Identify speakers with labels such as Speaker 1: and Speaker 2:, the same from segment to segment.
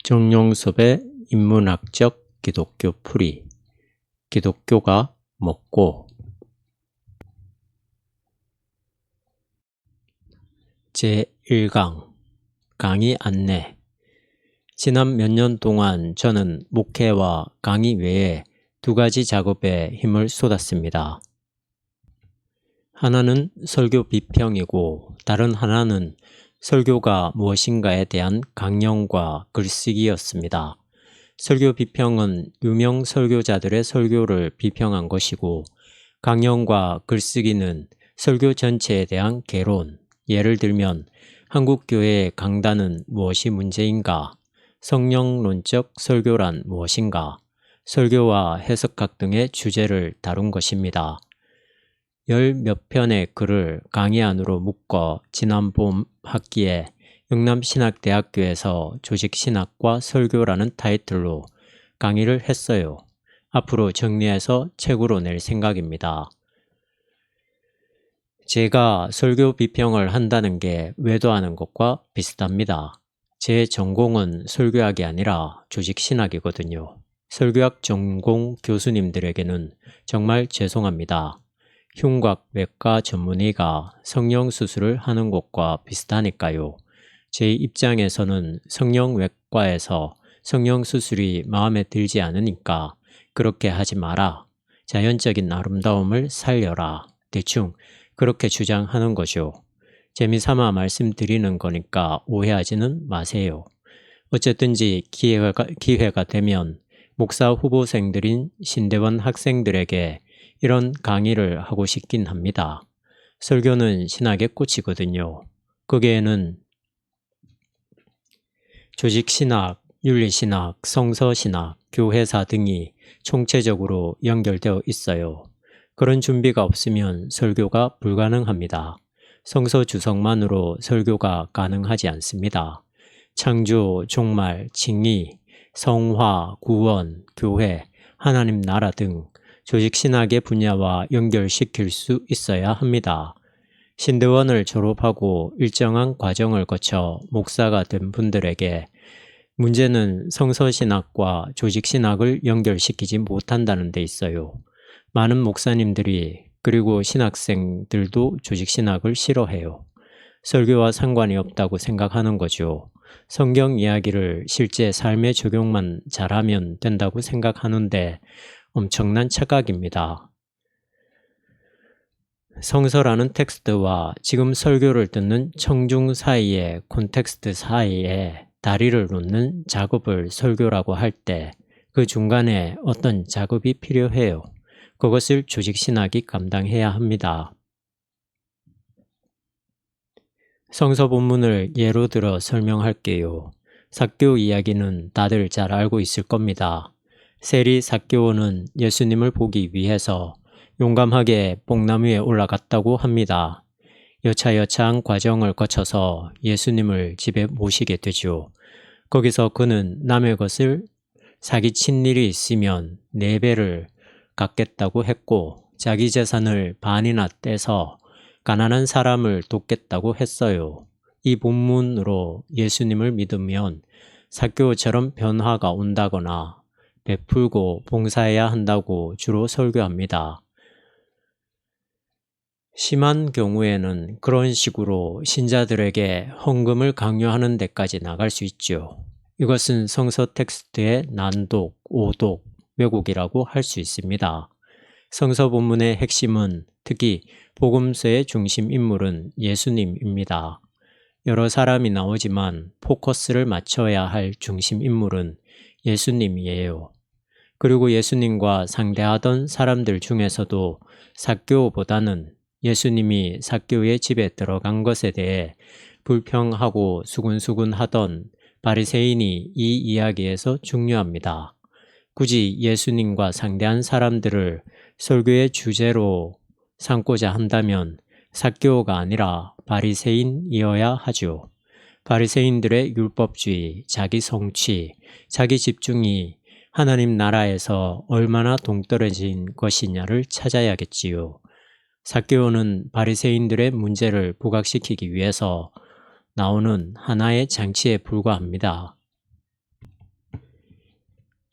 Speaker 1: 정용섭의 인문학적 기독교 풀이. 기독교가 먹고. 제1강 강의 안내. 지난 몇 년 동안 저는 목회와 강의 외에 두 가지 작업에 힘을 쏟았습니다. 하나는 설교 비평이고 다른 하나는 설교가 무엇인가에 대한 강령과 글쓰기였습니다. 설교 비평은 유명 설교자들의 설교를 비평한 것이고, 강령과 글쓰기는 설교 전체에 대한 개론, 예를 들면 한국교회의 강단은 무엇이 문제인가, 성령론적 설교란 무엇인가, 설교와 해석학 등의 주제를 다룬 것입니다. 열 몇 편의 글을 강의 안으로 묶어 지난 봄 학기에 영남신학대학교에서 조직신학과 설교라는 타이틀로 강의를 했어요. 앞으로 정리해서 책으로 낼 생각입니다. 제가 설교 비평을 한다는 게 외도하는 것과 비슷합니다. 제 전공은 설교학이 아니라 조직신학이거든요. 설교학 전공 교수님들에게는 정말 죄송합니다. 흉곽외과 전문의가 성형수술을 하는 것과 비슷하니까요. 제 입장에서는 성형외과에서 성형수술이 마음에 들지 않으니까 그렇게 하지 마라. 자연적인 아름다움을 살려라. 대충 그렇게 주장하는 거죠. 재미삼아 말씀드리는 거니까 오해하지는 마세요. 어쨌든지 기회가 되면 목사 후보생들인 신대원 학생들에게 이런 강의를 하고 싶긴 합니다. 설교는 신학의 꽃이거든요. 거기에는 조직신학, 윤리신학, 성서신학, 교회사 등이 총체적으로 연결되어 있어요. 그런 준비가 없으면 설교가 불가능합니다. 성서 주석만으로 설교가 가능하지 않습니다. 창조, 종말, 칭의, 성화, 구원, 교회, 하나님 나라 등 조직신학의 분야와 연결시킬 수 있어야 합니다. 신대원을 졸업하고 일정한 과정을 거쳐 목사가 된 분들에게 문제는 성서신학과 조직신학을 연결시키지 못한다는 데 있어요. 많은 목사님들이 그리고 신학생들도 조직신학을 싫어해요. 설교와 상관이 없다고 생각하는 거죠. 성경 이야기를 실제 삶의 적용만 잘하면 된다고 생각하는데 엄청난 착각입니다. 성서라는 텍스트와 지금 설교를 듣는 청중 사이의 콘텍스트 사이에 다리를 놓는 작업을 설교라고 할 때 그 중간에 어떤 작업이 필요해요. 그것을 조직신학이 감당해야 합니다. 성서 본문을 예로 들어 설명할게요. 삭개오 이야기는 다들 잘 알고 있을 겁니다. 세리 삭개오는 예수님을 보기 위해서 용감하게 뽕나무에 올라갔다고 합니다. 여차여차한 과정을 거쳐서 예수님을 집에 모시게 되죠. 거기서 그는 남의 것을 사기친 일이 있으면 4배를 갚겠다고 했고, 자기 재산을 반이나 떼서 가난한 사람을 돕겠다고 했어요. 이 본문으로 예수님을 믿으면 삭개오처럼 변화가 온다거나 베풀고 봉사해야 한다고 주로 설교합니다. 심한 경우에는 그런 식으로 신자들에게 헌금을 강요하는 데까지 나갈 수 있죠. 이것은 성서 텍스트의 난독, 오독, 왜곡이라고 할 수 있습니다. 성서 본문의 핵심은 특히 복음서의 중심 인물은 예수님입니다. 여러 사람이 나오지만 포커스를 맞춰야 할 중심 인물은 예수님이에요. 그리고 예수님과 상대하던 사람들 중에서도 삭개오보다는 예수님이 삭개오의 집에 들어간 것에 대해 불평하고 수군수군하던 바리새인이 이 이야기에서 중요합니다. 굳이 예수님과 상대한 사람들을 설교의 주제로 삼고자 한다면 삭개오가 아니라 바리새인이어야 하죠. 바리새인들의 율법주의, 자기 성취, 자기 집중이 하나님 나라에서 얼마나 동떨어진 것이냐를 찾아야겠지요. 삭개오는 바리새인들의 문제를 부각시키기 위해서 나오는 하나의 장치에 불과합니다.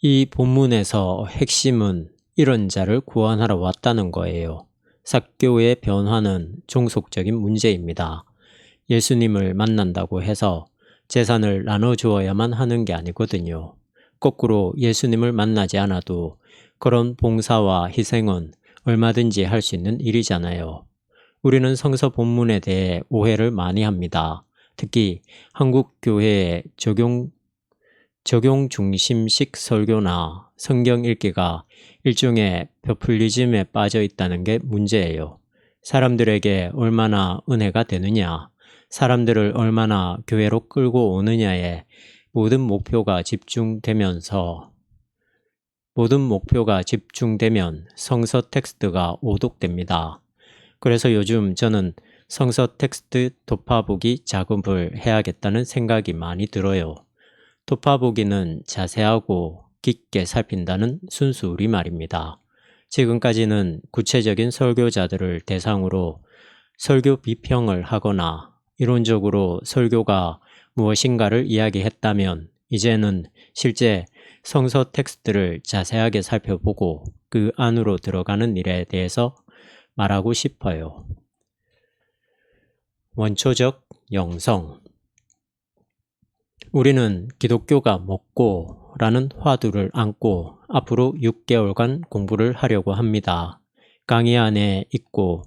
Speaker 1: 이 본문에서 핵심은 이런 자를 구원하러 왔다는 거예요. 삭개오의 변화는 종속적인 문제입니다. 예수님을 만난다고 해서 재산을 나눠주어야만 하는 게 아니거든요. 거꾸로 예수님을 만나지 않아도 그런 봉사와 희생은 얼마든지 할 수 있는 일이잖아요. 우리는 성서 본문에 대해 오해를 많이 합니다. 특히 한국 교회의 적용 중심식 설교나 성경 읽기가 일종의 포퓰리즘에 빠져 있다는 게 문제예요. 사람들에게 얼마나 은혜가 되느냐, 사람들을 얼마나 교회로 끌고 오느냐에 모든 목표가 집중되면 성서 텍스트가 오독됩니다. 그래서 요즘 저는 성서 텍스트 도파보기 작업을 해야겠다는 생각이 많이 들어요. 도파보기는 자세하고 깊게 살핀다는 순수 우리말입니다. 지금까지는 구체적인 설교자들을 대상으로 설교 비평을 하거나 이론적으로 설교가 무엇인가를 이야기했다면 이제는 실제 성서 텍스트를 자세하게 살펴보고 그 안으로 들어가는 일에 대해서 말하고 싶어요. 원초적 영성. 우리는 기독교가 먹고 라는 화두를 안고 앞으로 6개월간 공부를 하려고 합니다. 강의 안에 있고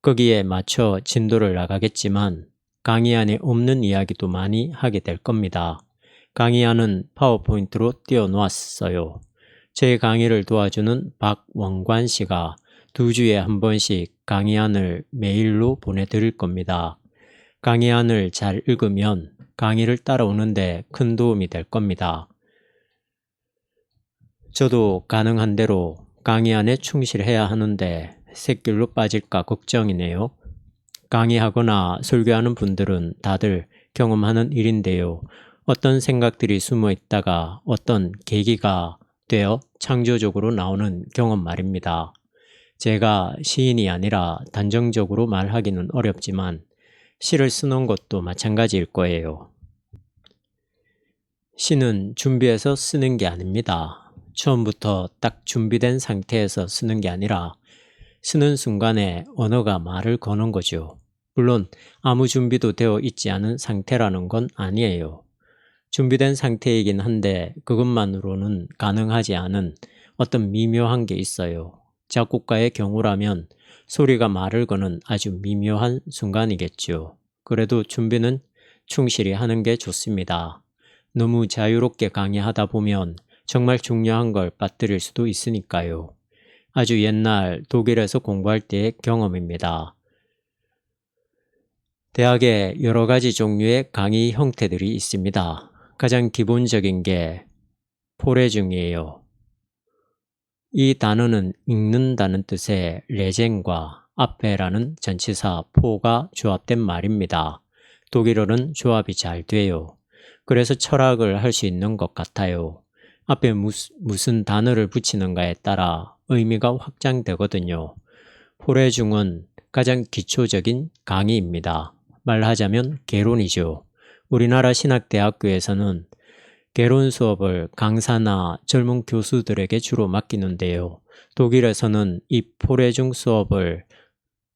Speaker 1: 거기에 맞춰 진도를 나가겠지만 강의 안에 없는 이야기도 많이 하게 될 겁니다. 강의안은 파워포인트로 띄워놓았어요. 제 강의를 도와주는 박원관 씨가 2주에 한 번씩 강의안을 메일로 보내드릴 겁니다. 강의안을 잘 읽으면 강의를 따라오는데 큰 도움이 될 겁니다. 저도 가능한 대로 강의안에 충실해야 하는데 샛길로 빠질까 걱정이네요. 강의하거나 설교하는 분들은 다들 경험하는 일인데요. 어떤 생각들이 숨어 있다가 어떤 계기가 되어 창조적으로 나오는 경험 말입니다. 제가 시인이 아니라 단정적으로 말하기는 어렵지만 시를 쓰는 것도 마찬가지일 거예요. 시는 준비해서 쓰는 게 아닙니다. 처음부터 딱 준비된 상태에서 쓰는 게 아니라 쓰는 순간에 언어가 말을 거는 거죠. 물론 아무 준비도 되어 있지 않은 상태라는 건 아니에요. 준비된 상태이긴 한데 그것만으로는 가능하지 않은 어떤 미묘한 게 있어요. 작곡가의 경우라면 소리가 말을 거는 아주 미묘한 순간이겠죠. 그래도 준비는 충실히 하는 게 좋습니다. 너무 자유롭게 강의하다 보면 정말 중요한 걸 빠뜨릴 수도 있으니까요. 아주 옛날 독일에서 공부할 때의 경험입니다. 대학에 여러 가지 종류의 강의 형태들이 있습니다. 가장 기본적인 게 포레중이에요. 이 단어는 읽는다는 뜻의 레젠과 앞에라는 전치사 포가 조합된 말입니다. 독일어는 조합이 잘 돼요. 그래서 철학을 할 수 있는 것 같아요. 앞에 무슨 단어를 붙이는가에 따라 의미가 확장되거든요. 포레중은 가장 기초적인 강의입니다. 말하자면 개론이죠. 우리나라 신학대학교에서는 개론 수업을 강사나 젊은 교수들에게 주로 맡기는데요. 독일에서는 이 포레중 수업을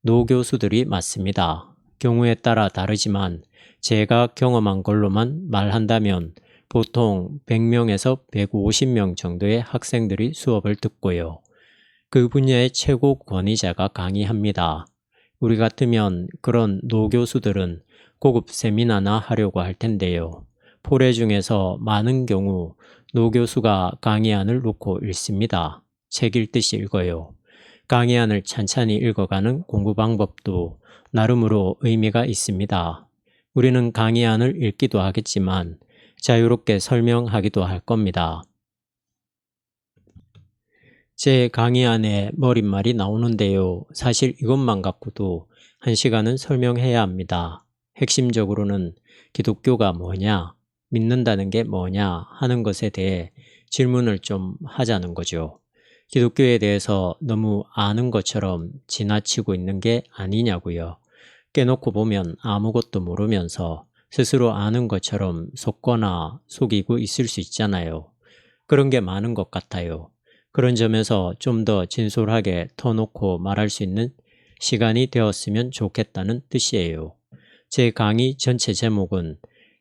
Speaker 1: 노교수들이 맡습니다. 경우에 따라 다르지만 제가 경험한 걸로만 말한다면 보통 100명에서 150명 정도의 학생들이 수업을 듣고요. 그 분야의 최고 권위자가 강의합니다. 우리 같으면 그런 노교수들은 고급 세미나나 하려고 할 텐데요. 포레 중에서 많은 경우 노교수가 강의안을 놓고 읽습니다. 책 읽듯이 읽어요. 강의안을 찬찬히 읽어가는 공부 방법도 나름으로 의미가 있습니다. 우리는 강의안을 읽기도 하겠지만 자유롭게 설명하기도 할 겁니다. 제 강의안에 머릿말이 나오는데요. 사실 이것만 갖고도 1시간은 설명해야 합니다. 핵심적으로는 기독교가 뭐냐, 믿는다는 게 뭐냐 하는 것에 대해 질문을 좀 하자는 거죠. 기독교에 대해서 너무 아는 것처럼 지나치고 있는 게 아니냐고요. 깨놓고 보면 아무것도 모르면서 스스로 아는 것처럼 속거나 속이고 있을 수 있잖아요. 그런 게 많은 것 같아요. 그런 점에서 좀 더 진솔하게 터놓고 말할 수 있는 시간이 되었으면 좋겠다는 뜻이에요. 제 강의 전체 제목은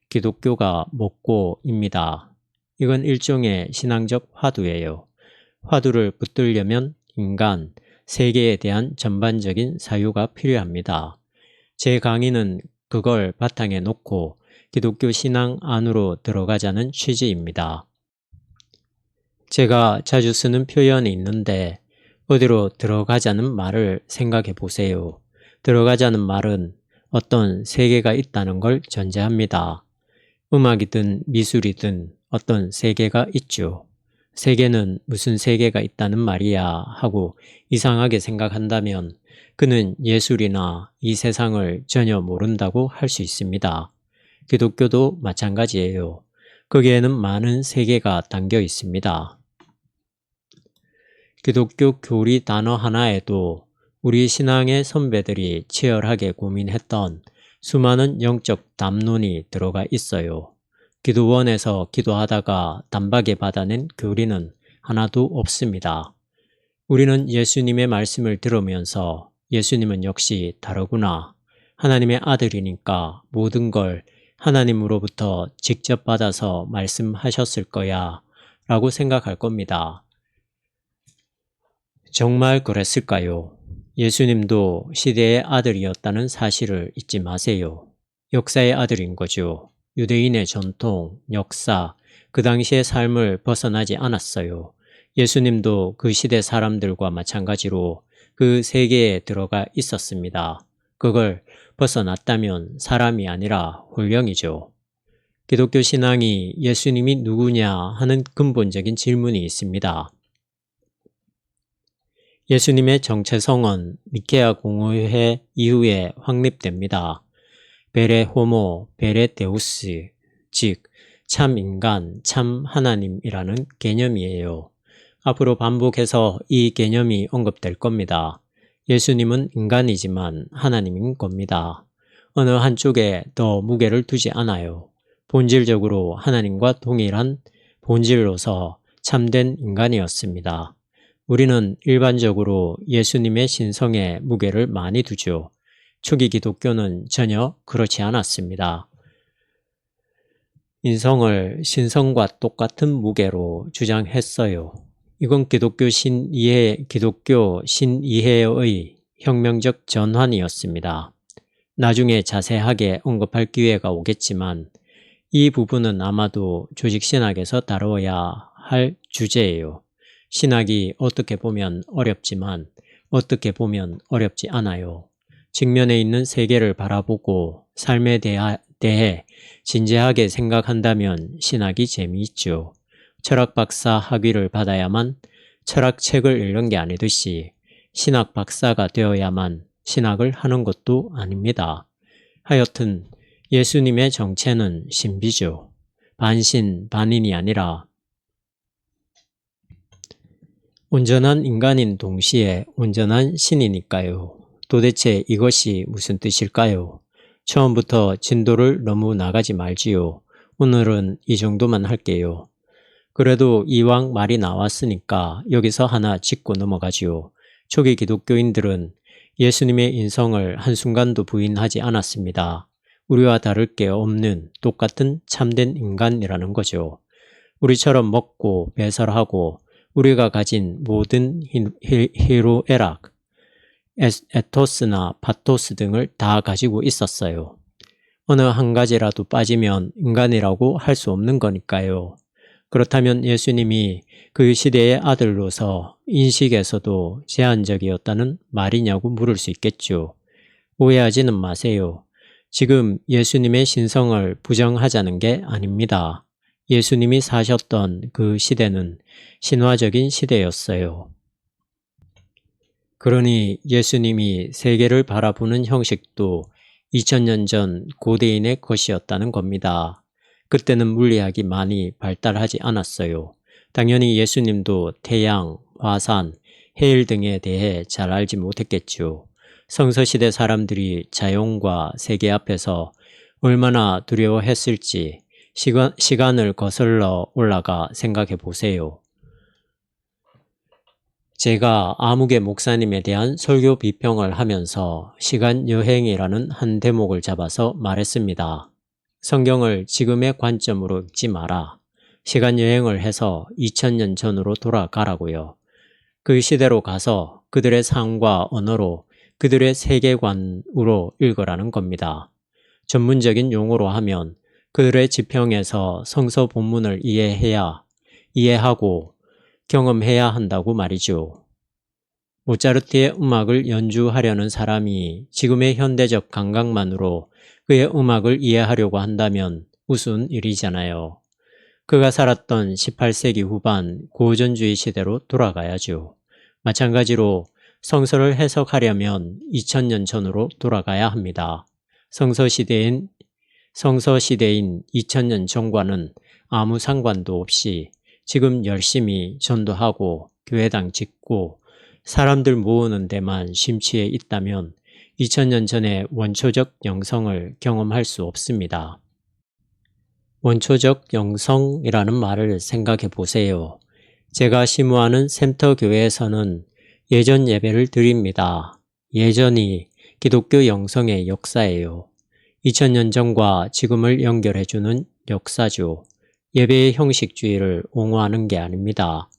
Speaker 1: 기독교가 먹고입니다. 이건 일종의 신앙적 화두예요. 화두를 붙들려면 인간, 세계에 대한 전반적인 사유가 필요합니다. 제 강의는 그걸 바탕에 놓고 기독교 신앙 안으로 들어가자는 취지입니다. 제가 자주 쓰는 표현이 있는데 어디로 들어가자는 말을 생각해 보세요. 들어가자는 말은 어떤 세계가 있다는 걸 전제합니다. 음악이든 미술이든 어떤 세계가 있죠. 세계는 무슨 세계가 있다는 말이야 하고 이상하게 생각한다면 그는 예술이나 이 세상을 전혀 모른다고 할 수 있습니다. 기독교도 마찬가지예요. 거기에는 많은 세계가 담겨 있습니다. 기독교 교리 단어 하나에도 우리 신앙의 선배들이 치열하게 고민했던 수많은 영적 담론이 들어가 있어요. 기도원에서 기도하다가 단박에 받아낸 교리는 하나도 없습니다. 우리는 예수님의 말씀을 들으면서 예수님은 역시 다르구나. 하나님의 아들이니까 모든 걸 하나님으로부터 직접 받아서 말씀하셨을 거야 라고 생각할 겁니다. 정말 그랬을까요? 예수님도 시대의 아들이었다는 사실을 잊지 마세요. 역사의 아들인 거죠. 유대인의 전통, 역사, 그 당시의 삶을 벗어나지 않았어요. 예수님도 그 시대 사람들과 마찬가지로 그 세계에 들어가 있었습니다. 그걸 벗어났다면 사람이 아니라 혼령이죠. 기독교 신앙이 예수님이 누구냐 하는 근본적인 질문이 있습니다. 예수님의 정체성은 니케아 공의회 이후에 확립됩니다. 베레 호모, 베레 데우스, 즉 참 인간, 참 하나님이라는 개념이에요. 앞으로 반복해서 이 개념이 언급될 겁니다. 예수님은 인간이지만 하나님인 겁니다. 어느 한쪽에 더 무게를 두지 않아요. 본질적으로 하나님과 동일한 본질로서 참된 인간이었습니다. 우리는 일반적으로 예수님의 신성에 무게를 많이 두죠. 초기 기독교는 전혀 그렇지 않았습니다. 인성을 신성과 똑같은 무게로 주장했어요. 이건 기독교 신이해의 혁명적 전환이었습니다. 나중에 자세하게 언급할 기회가 오겠지만 이 부분은 아마도 조직신학에서 다뤄야 할 주제예요. 신학이 어떻게 보면 어렵지만 어떻게 보면 어렵지 않아요. 직면에 있는 세계를 바라보고 삶에 대해 진지하게 생각한다면 신학이 재미있죠. 철학 박사 학위를 받아야만 철학책을 읽는 게 아니듯이 신학 박사가 되어야만 신학을 하는 것도 아닙니다. 하여튼 예수님의 정체는 신비죠. 반신, 반인이 아니라 온전한 인간인 동시에 온전한 신이니까요. 도대체 이것이 무슨 뜻일까요? 처음부터 진도를 너무 나가지 말지요. 오늘은 이 정도만 할게요. 그래도 이왕 말이 나왔으니까 여기서 하나 짚고 넘어가지요. 초기 기독교인들은 예수님의 인성을 한순간도 부인하지 않았습니다. 우리와 다를 게 없는 똑같은 참된 인간이라는 거죠. 우리처럼 먹고 배설하고 우리가 가진 모든 희로애락, 에토스나 파토스 등을 다 가지고 있었어요. 어느 한 가지라도 빠지면 인간이라고 할 수 없는 거니까요. 그렇다면 예수님이 그 시대의 아들로서 인식에서도 제한적이었다는 말이냐고 물을 수 있겠죠. 오해하지는 마세요. 지금 예수님의 신성을 부정하자는 게 아닙니다. 예수님이 사셨던 그 시대는 신화적인 시대였어요. 그러니 예수님이 세계를 바라보는 형식도 2000년 전 고대인의 것이었다는 겁니다. 그때는 물리학이 많이 발달하지 않았어요. 당연히 예수님도 태양, 화산, 해일 등에 대해 잘 알지 못했겠죠. 성서시대 사람들이 자연과 세계 앞에서 얼마나 두려워했을지 시간을 거슬러 올라가 생각해 보세요. 제가 아무개 목사님에 대한 설교 비평을 하면서 시간 여행이라는 한 대목을 잡아서 말했습니다. 성경을 지금의 관점으로 읽지 마라. 시간 여행을 해서 2000년 전으로 돌아가라고요. 그 시대로 가서 그들의 삶과 언어로 그들의 세계관으로 읽으라는 겁니다. 전문적인 용어로 하면 그들의 지평에서 성서 본문을 이해하고 경험해야 한다고 말이죠. 모차르트의 음악을 연주하려는 사람이 지금의 현대적 감각만으로 그의 음악을 이해하려고 한다면 우스운 일이잖아요. 그가 살았던 18세기 후반 고전주의 시대로 돌아가야죠. 마찬가지로 성서를 해석하려면 2000년 전으로 돌아가야 합니다. 성서 시대인 2000년 전과는 아무 상관도 없이 지금 열심히 전도하고 교회당 짓고 사람들 모으는 데만 심취해 있다면 2000년 전의 원초적 영성을 경험할 수 없습니다. 원초적 영성이라는 말을 생각해 보세요. 제가 심우하는 샘터교회에서는 예전 예배를 드립니다. 예전이 기독교 영성의 역사예요. 2000년 전과 지금을 연결해주는 역사죠. 예배의 형식주의를 옹호하는 게 아닙니다.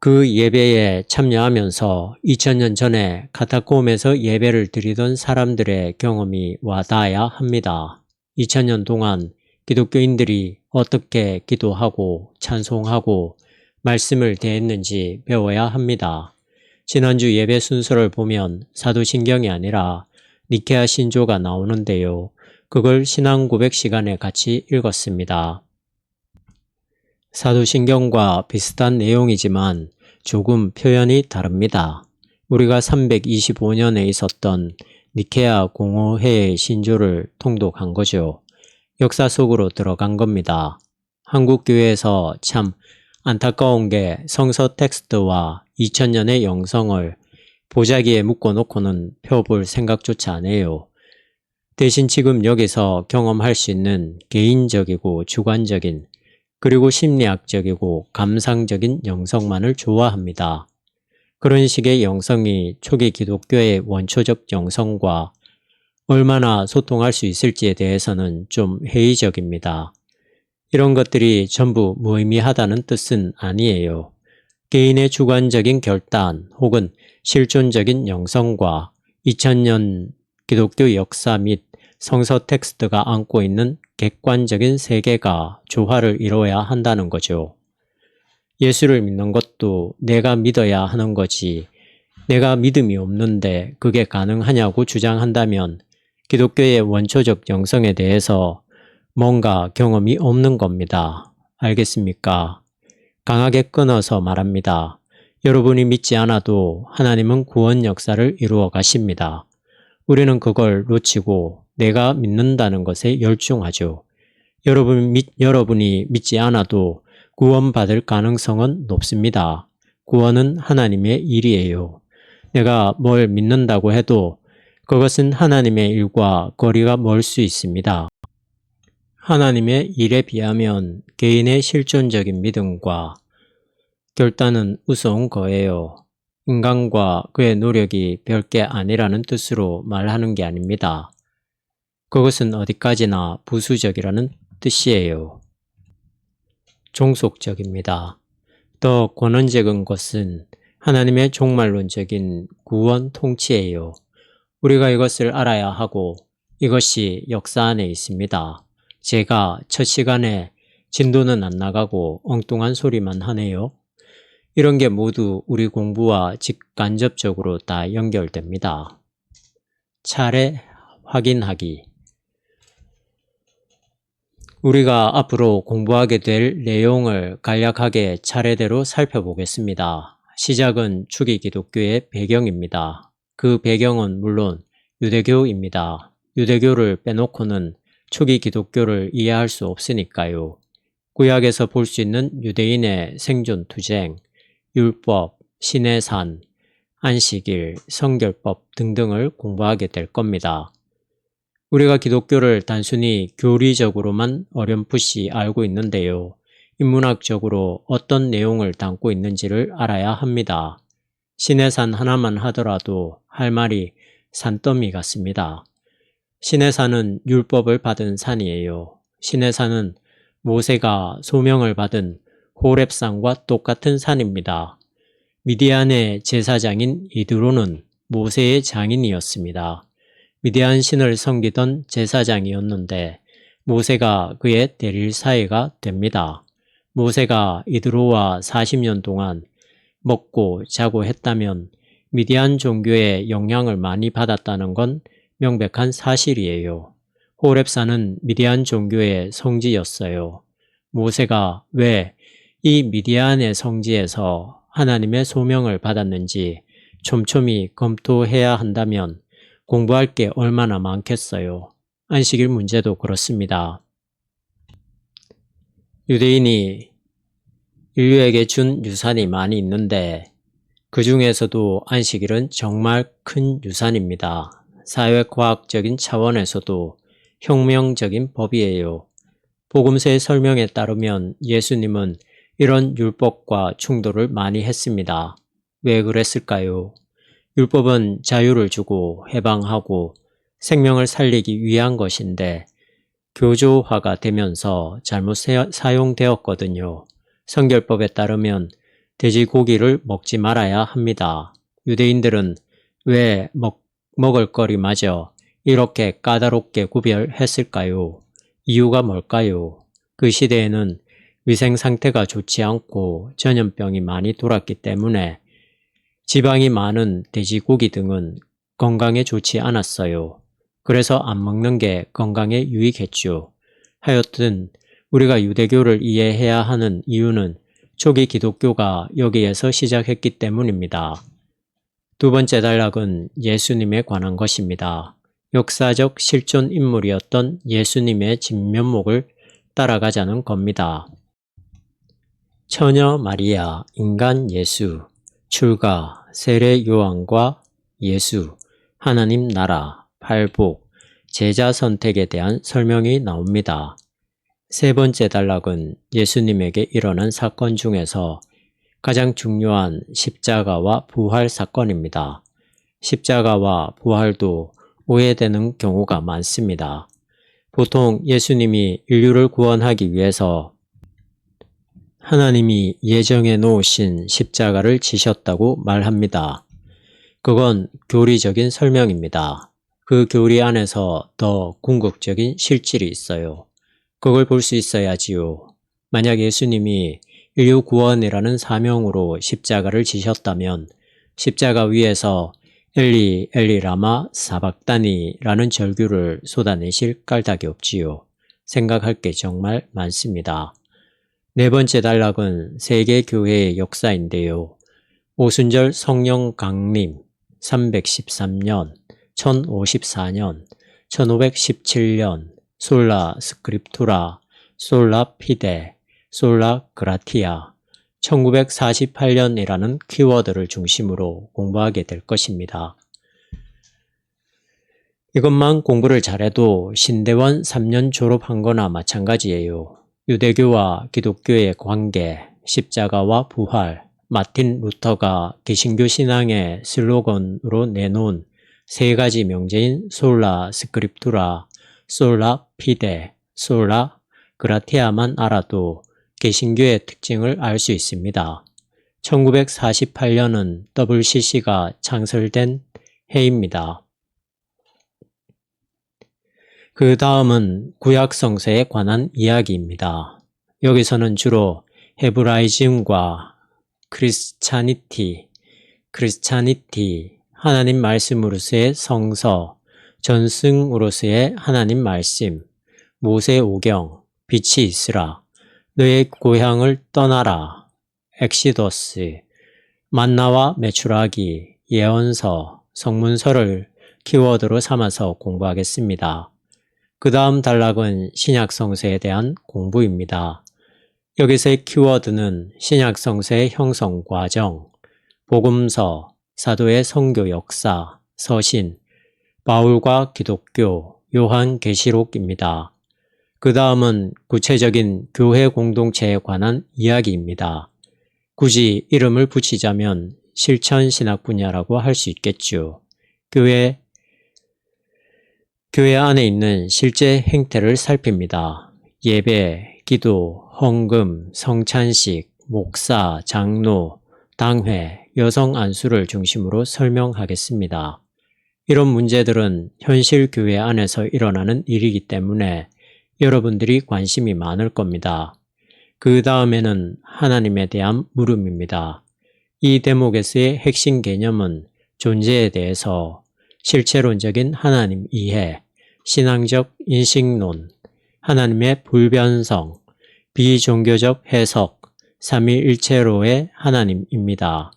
Speaker 1: 그 예배에 참여하면서 2000년 전에 카타콤에서 예배를 드리던 사람들의 경험이 와닿아야 합니다. 2000년 동안 기독교인들이 어떻게 기도하고 찬송하고 말씀을 대했는지 배워야 합니다. 지난주 예배 순서를 보면 사도신경이 아니라 니케아 신조가 나오는데요. 그걸 신앙고백 시간에 같이 읽었습니다. 사도신경과 비슷한 내용이지만 조금 표현이 다릅니다. 우리가 325년에 있었던 니케아 공호회의 신조를 통독한 거죠. 역사 속으로 들어간 겁니다. 한국교회에서 참 안타까운 게 성서 텍스트와 2000년의 영성을 보자기에 묶어놓고는 펴볼 생각조차 안 해요. 대신 지금 여기서 경험할 수 있는 개인적이고 주관적인 그리고 심리학적이고 감상적인 영성만을 좋아합니다. 그런 식의 영성이 초기 기독교의 원초적 영성과 얼마나 소통할 수 있을지에 대해서는 좀 회의적입니다. 이런 것들이 전부 무의미하다는 뜻은 아니에요. 개인의 주관적인 결단 혹은 실존적인 영성과 2000년 기독교 역사 및 성서 텍스트가 안고 있는 객관적인 세계가 조화를 이뤄야 한다는 거죠. 예수를 믿는 것도 내가 믿어야 하는 거지 내가 믿음이 없는데 그게 가능하냐고 주장한다면 기독교의 원초적 영성에 대해서 뭔가 경험이 없는 겁니다. 알겠습니까? 강하게 끊어서 말합니다. 여러분이 믿지 않아도 하나님은 구원 역사를 이루어 가십니다. 우리는 그걸 놓치고 내가 믿는다는 것에 열중하죠. 여러분이 믿지 않아도 구원받을 가능성은 높습니다. 구원은 하나님의 일이에요. 내가 뭘 믿는다고 해도 그것은 하나님의 일과 거리가 멀 수 있습니다. 하나님의 일에 비하면 개인의 실존적인 믿음과 결단은 우스운 거예요. 인간과 그의 노력이 별게 아니라는 뜻으로 말하는 게 아닙니다. 그것은 어디까지나 부수적이라는 뜻이에요. 종속적입니다. 더 권원적인 것은 하나님의 종말론적인 구원 통치예요. 우리가 이것을 알아야 하고 이것이 역사 안에 있습니다. 제가 첫 시간에 진도는 안 나가고 엉뚱한 소리만 하네요. 이런 게 모두 우리 공부와 직간접적으로 다 연결됩니다. 차례 확인하기. 우리가 앞으로 공부하게 될 내용을 간략하게 차례대로 살펴보겠습니다. 시작은 초기 기독교의 배경입니다. 그 배경은 물론 유대교입니다. 유대교를 빼놓고는 초기 기독교를 이해할 수 없으니까요. 구약에서 볼 수 있는 유대인의 생존 투쟁, 율법, 신의 산, 안식일, 성결법 등등을 공부하게 될 겁니다. 우리가 기독교를 단순히 교리적으로만 어렴풋이 알고 있는데요. 인문학적으로 어떤 내용을 담고 있는지를 알아야 합니다. 시내산 하나만 하더라도 할 말이 산더미 같습니다. 시내산은 율법을 받은 산이에요. 시내산은 모세가 소명을 받은 호렙산과 똑같은 산입니다. 미디안의 제사장인 이드로는 모세의 장인이었습니다. 미디안 신을 섬기던 제사장이었는데 모세가 그의 대릴사이가 됩니다. 모세가 이드로와 40년 동안 먹고 자고 했다면 미디안 종교의 영향을 많이 받았다는 건 명백한 사실이에요. 호렙산은 미디안 종교의 성지였어요. 모세가 왜 이 미디안의 성지에서 하나님의 소명을 받았는지 촘촘히 검토해야 한다면 공부할 게 얼마나 많겠어요. 안식일 문제도 그렇습니다. 유대인이 인류에게 준 유산이 많이 있는데 그 중에서도 안식일은 정말 큰 유산입니다. 사회과학적인 차원에서도 혁명적인 법이에요. 복음서의 설명에 따르면 예수님은 이런 율법과 충돌을 많이 했습니다. 왜 그랬을까요? 율법은 자유를 주고 해방하고 생명을 살리기 위한 것인데 교조화가 되면서 잘못 사용되었거든요. 성결법에 따르면 돼지고기를 먹지 말아야 합니다. 유대인들은 왜 먹을거리마저 이렇게 까다롭게 구별했을까요? 이유가 뭘까요? 그 시대에는 위생 상태가 좋지 않고 전염병이 많이 돌았기 때문에 지방이 많은 돼지고기 등은 건강에 좋지 않았어요. 그래서 안 먹는 게 건강에 유익했죠. 하여튼 우리가 유대교를 이해해야 하는 이유는 초기 기독교가 여기에서 시작했기 때문입니다. 두 번째 단락은 예수님에 관한 것입니다. 역사적 실존 인물이었던 예수님의 진면목을 따라가자는 겁니다. 처녀 마리아, 인간 예수, 출가, 세례 요한과 예수, 하나님 나라, 팔복, 제자 선택에 대한 설명이 나옵니다. 세 번째 단락은 예수님에게 일어난 사건 중에서 가장 중요한 십자가와 부활 사건입니다. 십자가와 부활도 오해되는 경우가 많습니다. 보통 예수님이 인류를 구원하기 위해서 하나님이 예정해 놓으신 십자가를 지셨다고 말합니다. 그건 교리적인 설명입니다. 그 교리 안에서 더 궁극적인 실질이 있어요. 그걸 볼 수 있어야지요. 만약 예수님이 인류 구원이라는 사명으로 십자가를 지셨다면 십자가 위에서 엘리 엘리 라마 사박다니라는 절규를 쏟아내실 까닭이 없지요. 생각할 게 정말 많습니다. 네 번째 단락은 세계교회의 역사인데요. 오순절 성령 강림 313년, 1054년, 1517년, 솔라 스크립투라, 솔라 피데, 솔라 그라티아, 1948년이라는 키워드를 중심으로 공부하게 될 것입니다. 이것만 공부를 잘해도 신대원 3년 졸업한 거나 마찬가지예요. 유대교와 기독교의 관계, 십자가와 부활, 마틴 루터가 개신교 신앙의 슬로건으로 내놓은 세 가지 명제인 솔라 스크립투라, 솔라 피데, 솔라 그라티아만 알아도 개신교의 특징을 알 수 있습니다. 1948년은 WCC가 창설된 해입니다. 그 다음은 구약 성서에 관한 이야기입니다. 여기서는 주로 헤브라이즘과 크리스찬니티, 하나님 말씀으로서의 성서, 전승으로서의 하나님 말씀, 모세오경, 빛이 있으라, 너의 고향을 떠나라, 엑시더스, 만나와 메추라기, 예언서, 성문서를 키워드로 삼아서 공부하겠습니다. 그 다음 단락은 신약성서에 대한 공부입니다. 여기서의 키워드는 신약성서의 형성 과정, 복음서, 사도의 선교 역사, 서신, 바울과 기독교, 요한계시록입니다. 그 다음은 구체적인 교회 공동체에 관한 이야기입니다. 굳이 이름을 붙이자면 실천신학 분야라고 할 수 있겠죠. 교회 안에 있는 실제 행태를 살핍니다. 예배, 기도, 헌금, 성찬식, 목사, 장로, 당회, 여성 안수를 중심으로 설명하겠습니다. 이런 문제들은 현실 교회 안에서 일어나는 일이기 때문에 여러분들이 관심이 많을 겁니다. 그 다음에는 하나님에 대한 물음입니다. 이 대목에서의 핵심 개념은 존재에 대해서 실체론적인 하나님 이해, 신앙적 인식론, 하나님의 불변성, 비종교적 해석, 삼위일체로의 하나님입니다.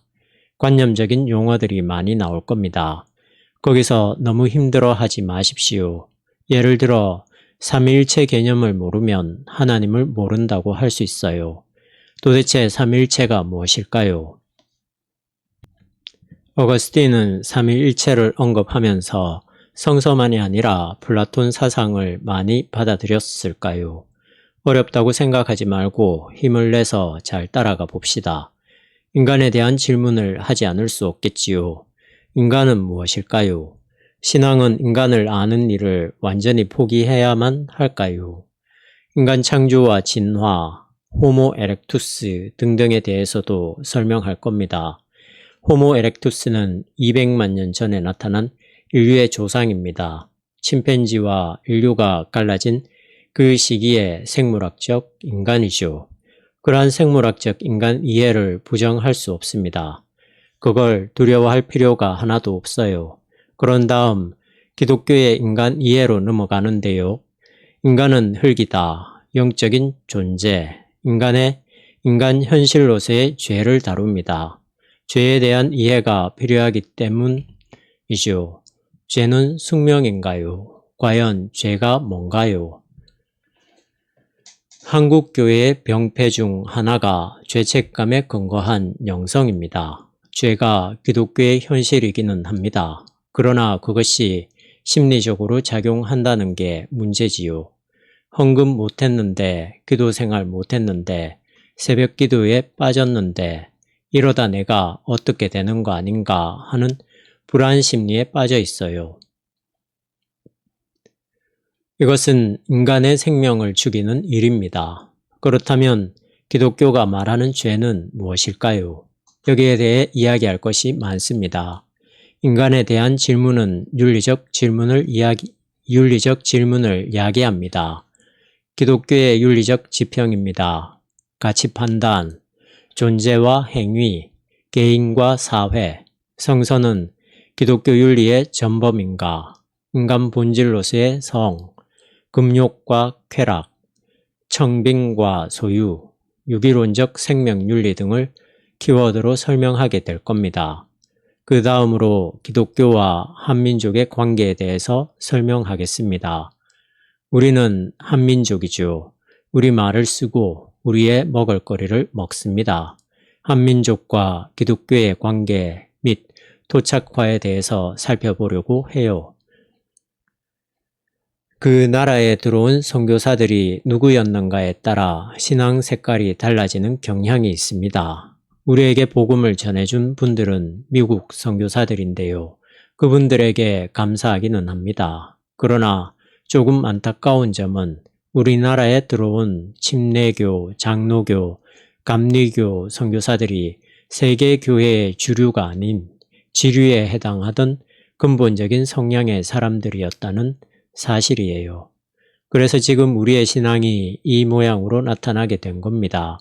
Speaker 1: 관념적인 용어들이 많이 나올 겁니다. 거기서 너무 힘들어하지 마십시오. 예를 들어 삼위일체 개념을 모르면 하나님을 모른다고 할 수 있어요. 도대체 삼위일체가 무엇일까요? 어거스틴은 삼위일체를 언급하면서 성서만이 아니라 플라톤 사상을 많이 받아들였을까요? 어렵다고 생각하지 말고 힘을 내서 잘 따라가 봅시다. 인간에 대한 질문을 하지 않을 수 없겠지요. 인간은 무엇일까요? 신앙은 인간을 아는 일을 완전히 포기해야만 할까요? 인간 창조와 진화, 호모 에렉투스 등등에 대해서도 설명할 겁니다. 호모 에렉투스는 200만 년 전에 나타난 인류의 조상입니다. 침팬지와 인류가 갈라진 그 시기의 생물학적 인간이죠. 그러한 생물학적 인간 이해를 부정할 수 없습니다. 그걸 두려워할 필요가 하나도 없어요. 그런 다음 기독교의 인간 이해로 넘어가는데요. 인간은 흙이다. 영적인 존재. 인간 현실로서의 죄를 다룹니다. 죄에 대한 이해가 필요하기 때문이죠. 죄는 숙명인가요? 과연 죄가 뭔가요? 한국 교회의 병폐 중 하나가 죄책감에 근거한 영성입니다. 죄가 기독교의 현실이기는 합니다. 그러나 그것이 심리적으로 작용한다는 게 문제지요. 헌금 못했는데, 기도생활 못했는데, 새벽 기도에 빠졌는데 이러다 내가 어떻게 되는 거 아닌가 하는 불안 심리에 빠져 있어요. 이것은 인간의 생명을 죽이는 일입니다. 그렇다면 기독교가 말하는 죄는 무엇일까요? 여기에 대해 이야기할 것이 많습니다. 인간에 대한 질문은 윤리적 질문을 야기합니다. 기독교의 윤리적 지평입니다. 가치 판단, 존재와 행위, 개인과 사회, 성선은 기독교 윤리의 전범인가, 인간 본질로서의 성, 금욕과 쾌락, 청빙과 소유, 유기론적 생명윤리 등을 키워드로 설명하게 될 겁니다. 그 다음으로 기독교와 한민족의 관계에 대해서 설명하겠습니다. 우리는 한민족이죠. 우리말을 쓰고 우리의 먹을거리를 먹습니다. 한민족과 기독교의 관계 및 토착화에 대해서 살펴보려고 해요. 그 나라에 들어온 선교사들이 누구였는가에 따라 신앙 색깔이 달라지는 경향이 있습니다. 우리에게 복음을 전해준 분들은 미국 선교사들인데요. 그분들에게 감사하기는 합니다. 그러나 조금 안타까운 점은 우리나라에 들어온 침례교, 장로교, 감리교 선교사들이 세계 교회의 주류가 아닌 지류에 해당하던 근본적인 성향의 사람들이었다는 사실이에요. 그래서 지금 우리의 신앙이 이 모양으로 나타나게 된 겁니다.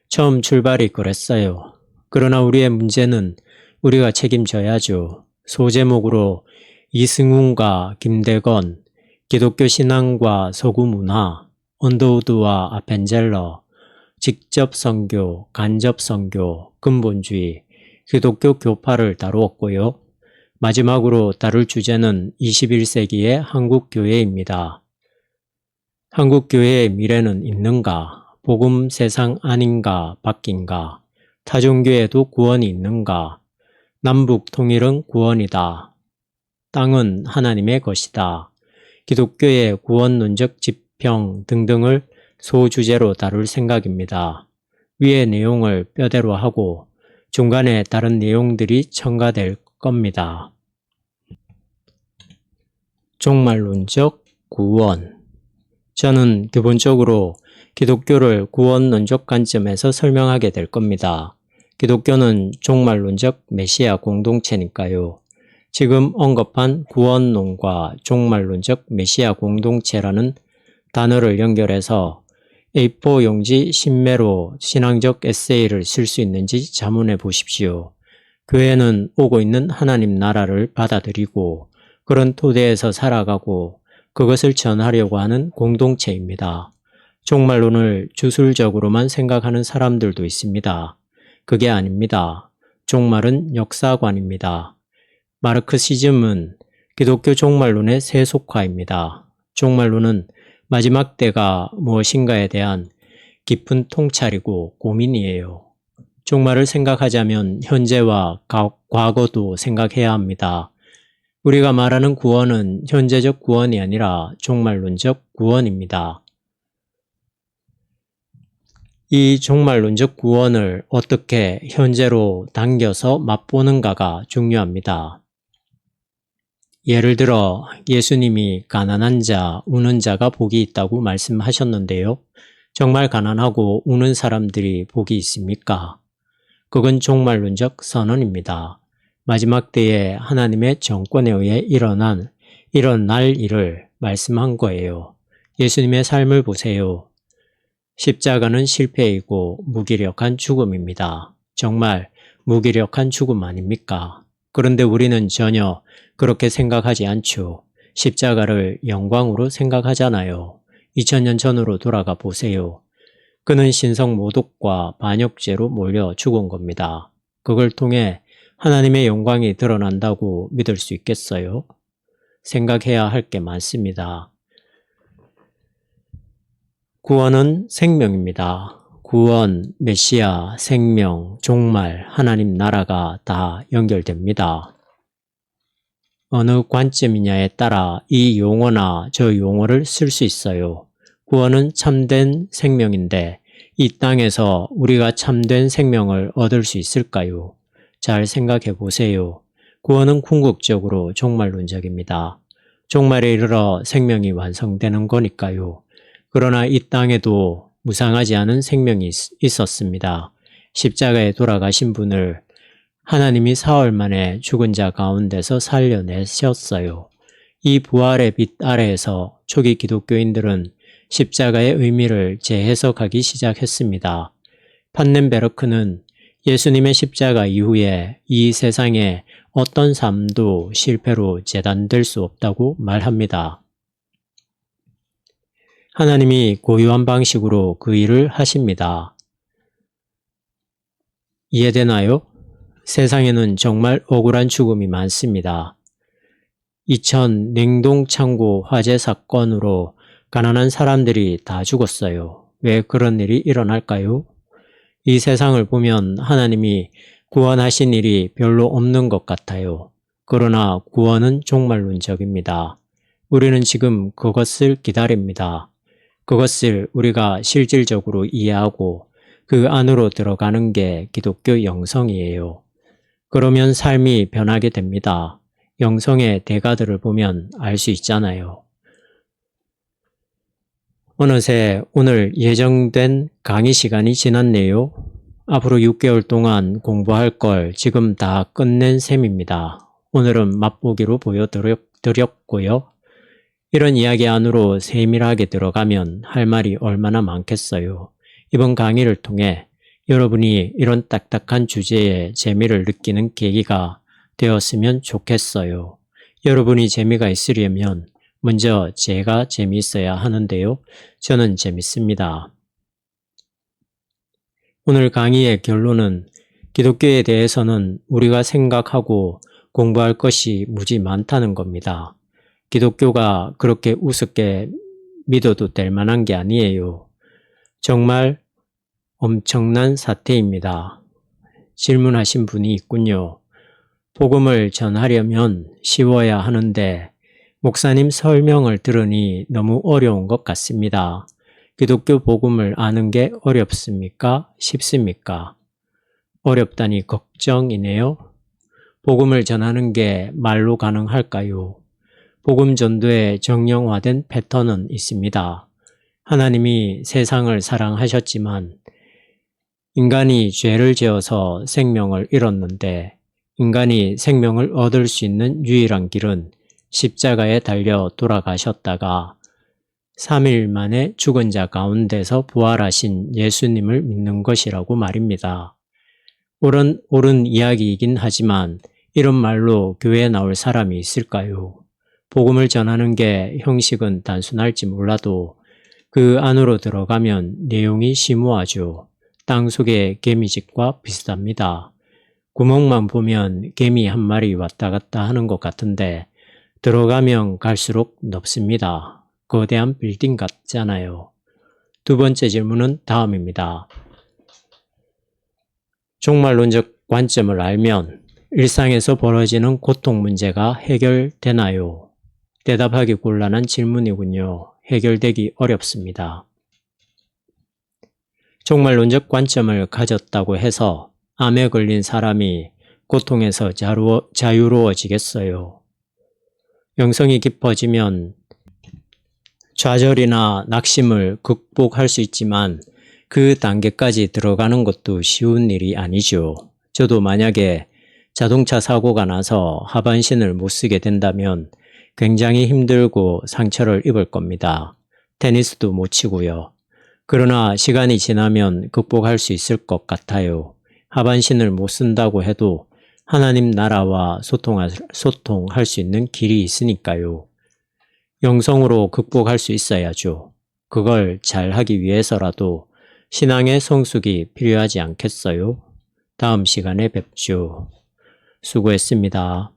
Speaker 1: 처음 출발이 그랬어요. 그러나 우리의 문제는 우리가 책임져야죠. 소제목으로 이승훈과 김대건, 기독교 신앙과 서구 문화, 언더우드와 아펜젤러, 직접 선교, 간접 선교, 근본주의, 기독교 교파를 다루었고요. 마지막으로 다룰 주제는 21세기의 한국교회입니다. 한국교회의 미래는 있는가? 복음 세상 아닌가 바뀐가? 타종교에도 구원이 있는가? 남북 통일은 구원이다. 땅은 하나님의 것이다. 기독교의 구원론적 지평 등등을 소주제로 다룰 생각입니다. 위의 내용을 뼈대로 하고 중간에 다른 내용들이 첨가될 겁니다. 종말론적 구원. 저는 기본적으로 기독교를 구원론적 관점에서 설명하게 될 겁니다. 기독교는 종말론적 메시아 공동체니까요. 지금 언급한 구원론과 종말론적 메시아 공동체라는 단어를 연결해서 A4 용지 신매로 신앙적 에세이를 쓸 수 있는지 자문해 보십시오. 교회는 오고 있는 하나님 나라를 받아들이고 그런 토대에서 살아가고 그것을 전하려고 하는 공동체입니다. 종말론을 주술적으로만 생각하는 사람들도 있습니다. 그게 아닙니다. 종말은 역사관입니다. 마르크시즘은 기독교 종말론의 세속화입니다. 종말론은 마지막 때가 무엇인가에 대한 깊은 통찰이고 고민이에요. 종말을 생각하자면 현재와 과거도 생각해야 합니다. 우리가 말하는 구원은 현재적 구원이 아니라 종말론적 구원입니다. 이 종말론적 구원을 어떻게 현재로 당겨서 맛보는가가 중요합니다. 예를 들어 예수님이 가난한 자, 우는 자가 복이 있다고 말씀하셨는데요. 정말 가난하고 우는 사람들이 복이 있습니까? 그건 종말론적 선언입니다. 마지막 때에 하나님의 정권에 의해 일어날 일을 말씀한 거예요. 예수님의 삶을 보세요. 십자가는 실패이고 무기력한 죽음입니다. 정말 무기력한 죽음 아닙니까? 그런데 우리는 전혀 그렇게 생각하지 않죠. 십자가를 영광으로 생각하잖아요. 2000년 전으로 돌아가 보세요. 그는 신성 모독과 반역죄로 몰려 죽은 겁니다. 그걸 통해 하나님의 영광이 드러난다고 믿을 수 있겠어요? 생각해야 할 게 많습니다. 구원은 생명입니다. 구원, 메시아, 생명, 종말, 하나님 나라가 다 연결됩니다. 어느 관점이냐에 따라 이 용어나 저 용어를 쓸 수 있어요. 구원은 참된 생명인데 이 땅에서 우리가 참된 생명을 얻을 수 있을까요? 잘 생각해 보세요. 구원은 궁극적으로 종말론적입니다. 종말에 이르러 생명이 완성되는 거니까요. 그러나 이 땅에도 무상하지 않은 생명이 있었습니다. 십자가에 돌아가신 분을 하나님이 사흘 만에 죽은 자 가운데서 살려내셨어요. 이 부활의 빛 아래에서 초기 기독교인들은 십자가의 의미를 재해석하기 시작했습니다. 판넨베르크는 예수님의 십자가 이후에 이 세상에 어떤 삶도 실패로 재단될 수 없다고 말합니다. 하나님이 고유한 방식으로 그 일을 하십니다. 이해되나요? 세상에는 정말 억울한 죽음이 많습니다. 2000 냉동창고 화재 사건으로 가난한 사람들이 다 죽었어요. 왜 그런 일이 일어날까요? 이 세상을 보면 하나님이 구원하신 일이 별로 없는 것 같아요. 그러나 구원은 종말론적입니다. 우리는 지금 그것을 기다립니다. 그것을 우리가 실질적으로 이해하고 그 안으로 들어가는 게 기독교 영성이에요. 그러면 삶이 변하게 됩니다. 영성의 대가들을 보면 알 수 있잖아요. 어느새 오늘 예정된 강의 시간이 지났네요. 앞으로 6개월 동안 공부할 걸 지금 다 끝낸 셈입니다. 오늘은 맛보기로 보여드렸고요. 이런 이야기 안으로 세밀하게 들어가면 할 말이 얼마나 많겠어요. 이번 강의를 통해 여러분이 이런 딱딱한 주제에 재미를 느끼는 계기가 되었으면 좋겠어요. 여러분이 재미가 있으려면 먼저 제가 재미있어야 하는데요. 저는 재밌습니다. 오늘 강의의 결론은 기독교에 대해서는 우리가 생각하고 공부할 것이 무지 많다는 겁니다. 기독교가 그렇게 우습게 믿어도 될 만한 게 아니에요. 정말 엄청난 사태입니다. 질문하신 분이 있군요. 복음을 전하려면 쉬워야 하는데 목사님 설명을 들으니 너무 어려운 것 같습니다. 기독교 복음을 아는 게 어렵습니까? 쉽습니까? 어렵다니 걱정이네요. 복음을 전하는 게 말로 가능할까요? 복음 전도의 정형화된 패턴은 있습니다. 하나님이 세상을 사랑하셨지만 인간이 죄를 지어서 생명을 잃었는데 인간이 생명을 얻을 수 있는 유일한 길은 십자가에 달려 돌아가셨다가 3일 만에 죽은 자 가운데서 부활하신 예수님을 믿는 것이라고 말입니다. 옳은 이야기이긴 하지만 이런 말로 교회에 나올 사람이 있을까요? 복음을 전하는 게 형식은 단순할지 몰라도 그 안으로 들어가면 내용이 심오하죠. 땅속의 개미집과 비슷합니다. 구멍만 보면 개미 한 마리 왔다 갔다 하는 것 같은데 들어가면 갈수록 넓습니다. 거대한 빌딩 같잖아요. 두 번째 질문은 다음입니다. 종말론적 관점을 알면 일상에서 벌어지는 고통 문제가 해결되나요? 대답하기 곤란한 질문이군요. 해결되기 어렵습니다. 종말론적 관점을 가졌다고 해서 암에 걸린 사람이 고통에서 자유로워지겠어요? 영성이 깊어지면 좌절이나 낙심을 극복할 수 있지만 그 단계까지 들어가는 것도 쉬운 일이 아니죠. 저도 만약에 자동차 사고가 나서 하반신을 못 쓰게 된다면 굉장히 힘들고 상처를 입을 겁니다. 테니스도 못 치고요. 그러나 시간이 지나면 극복할 수 있을 것 같아요. 하반신을 못 쓴다고 해도 하나님 나라와 소통할 수 있는 길이 있으니까요. 영성으로 극복할 수 있어야죠. 그걸 잘 하기 위해서라도 신앙의 성숙이 필요하지 않겠어요? 다음 시간에 뵙죠. 수고했습니다.